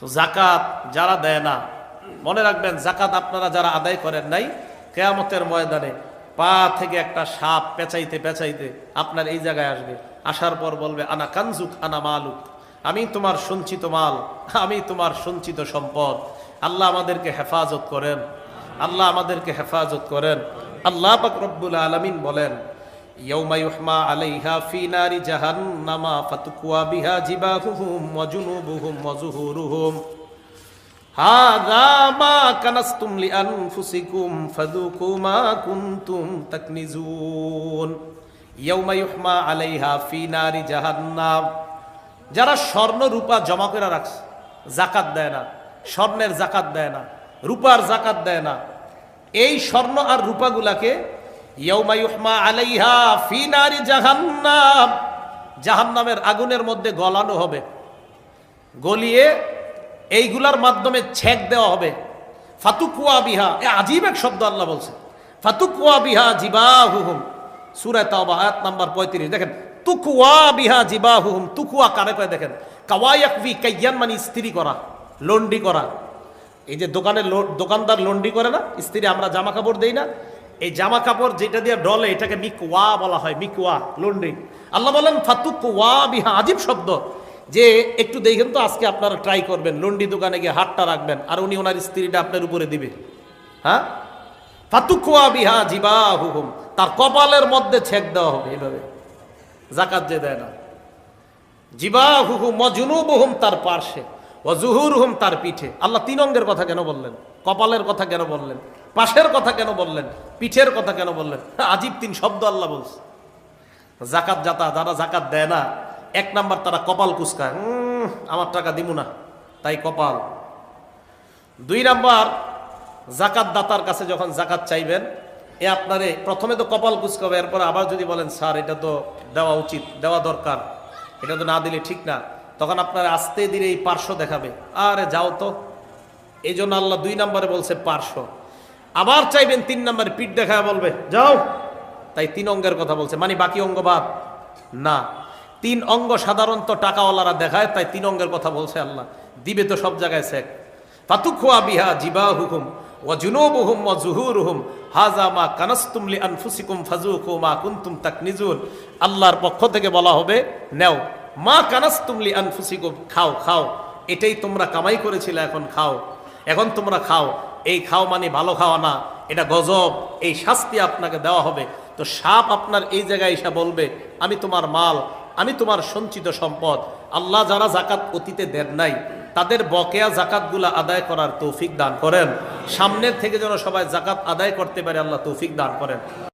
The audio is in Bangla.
তো জাকাত যারা দেয় না, মনে রাখবেন জাকাত আপনারা যারা আদায় করেন নাই, কিয়ামতের ময়দানে পা থেকে একটা সাপ পেঁচাইতে পেঁচাইতে আপনার এই জায়গায় আসবে। আসার পর বলবে আনা কানজুক আনা মালুক, আমি তোমার সঞ্চিত মাল, আমি তোমার সঞ্চিত সম্পদ। আল্লাহ আমাদেরকে হেফাজত করেন, আল্লাহ আমাদেরকে হেফাজত করেন। আল্লাহ পাক রব্বুল আলামিন বলেন ইয়াউমা ইউহমা আলাইহা ফি নারি জাহান্নামা ফাতুকওয়া বিহা জিবাহুহুম ওয়া জুনুবুহুম ওয়া যুহুরুহুম হাযা মা কানাসতুম লিআনফুসিকুম ফাযুকু মা কুনতুম তাকনিজুন। ইয়াউমা ইউহমা আলাইহা ফি নারি জাহান্নাম, যারা স্বর্ণ রূপা জমা করে রাখছে, জাকাত দেয় না, স্বর্ণের জাকাত দেয় না, রূপার জাকাত দেয় না, এই স্বর্ণ আর রূপাগুলাকে ইয়াউমা ইউহমা আলাইহা ফি নারি জাহান্নাম, জাহান্নামের আগুনের মধ্যে গলানো হবে, গলিয়ে এইগুলার মাধ্যমে ছেক দেওয়া হবে। ফাতুকুয়া বিহা, এ আজীব এক শব্দ আল্লাহ বলছে, ফাতুকুয়া বিহা জিবাহুহুম, সূরা তাওবা আয়াত নাম্বার 35। দেখেন তুকুয়া বিহা জিবাহুহুম, তুকুয়া কারে কয় দেখেন, কাওয়ায়াকভি কাইয়ান মানে ইস্ত্রি করা, লন্ডি করা। এই যে দোকানদার লন্ডি করে না, ইস্ত্রি আমরা জামা কাপড় দেই না, এই জামা কাপড় যেটা দিয়ে ডলে এটাকে মিকওয়া বলা হয়, মিকওয়া লন্ড্রি। আল্লাহ বলেন ফাতুকুয়া বিহা, আজীব শব্দ। যে একটু দেখেন তো, আজকে আপনারা ট্রাই করবেন, লন্ডি দোকানে গিয়ে হাতটা রাখবেন আর উনি ওনার স্ত্রীটা আপনার উপরে দিবে। হ্যাঁ, ফাতুকুয়া বিহা জিবাহুহুম, তার কপালের মধ্যে ছেক দেওয়া হবে এইভাবে। জাকাত যে দেয় না, জিবাহুহুম ওয়া জুনুবুহুম, তার পার্শ্বে, ওয়া যুহুরুহুম, তার পিঠে। আল্লাহ তিন অঙ্গের কথা কেন বললেন? কপালের কথা কেন বললেন? পাশের কথা কেন বললেন? পিঠের কথা কেন বললেন? আজীব তিন শব্দ আল্লাহ বলছে। জাকাত যারা জাকাত দেয় না, এক নাম্বার তারা কপাল কুচকায়, আমার টাকা দিব না, তাই কপাল। দুই নাম্বার, জাকাত দাতার কাছে যখন জাকাত চাইবেন, এ আপনারে প্রথমে তো কপাল কুচকাবে, এরপর আবার যদি বলেন স্যার এটা তো দেওয়া উচিত, দেওয়া দরকার, এটা তো না দিলে ঠিক না, তখন আপনার আস্তে ধীরে এই পার্শ্ব দেখাবে, আরে যাও তো। এই জন্য আল্লাহ দুই নম্বরে বলছে পার্শ্ব। আবার চাইবেন তিন নম্বরে পিঠ দেখায় বলবে যাও, তাই তিন অঙ্গের কথা বলছে। মানে বাকি অঙ্গ বাদ না, তিন অঙ্গ সাধারণত টাকাওয়ালারা দেখায়, তাই তিন অঙ্গের কথা বলছে আল্লাহ। দিবে তো সব জায়গায় শেখ। ফাতুকুয়া বিহা জিবাহুহুম ওয়া জুনুবুহুম ওয়া যুহুরুহুম হাযা মা কানাসতুম লিআনফুসিকুম ফাযুকু মা কুনতুম তাকনিজুন। আল্লাহর পক্ষ থেকে বলা হবে নেও, মা কানাসতুম লিআনফুসিকুম, খাও খাও, এটাই তোমরা কামাই করেছিলে, এখন খাও, এখন তোমরা খাও। এই খাও মানে ভালো খাওয়া না, এটা গজব, এই শাস্তি আপনাকে দেওয়া হবে। তো সাপ আপনার এই জায়গায় এসে বলবে আমি তোমার মাল, আমি তোমার সঞ্চিত সম্পদ। আল্লাহ যারা জাকাত অতীতে দেন নাই, তাদের বকেয়া জাকাতগুলা আদায় করার তৌফিক দান করেন। সামনের থেকে যেন সবাই জাকাত আদায় করতে পারে, আল্লাহ তৌফিক দান করেন।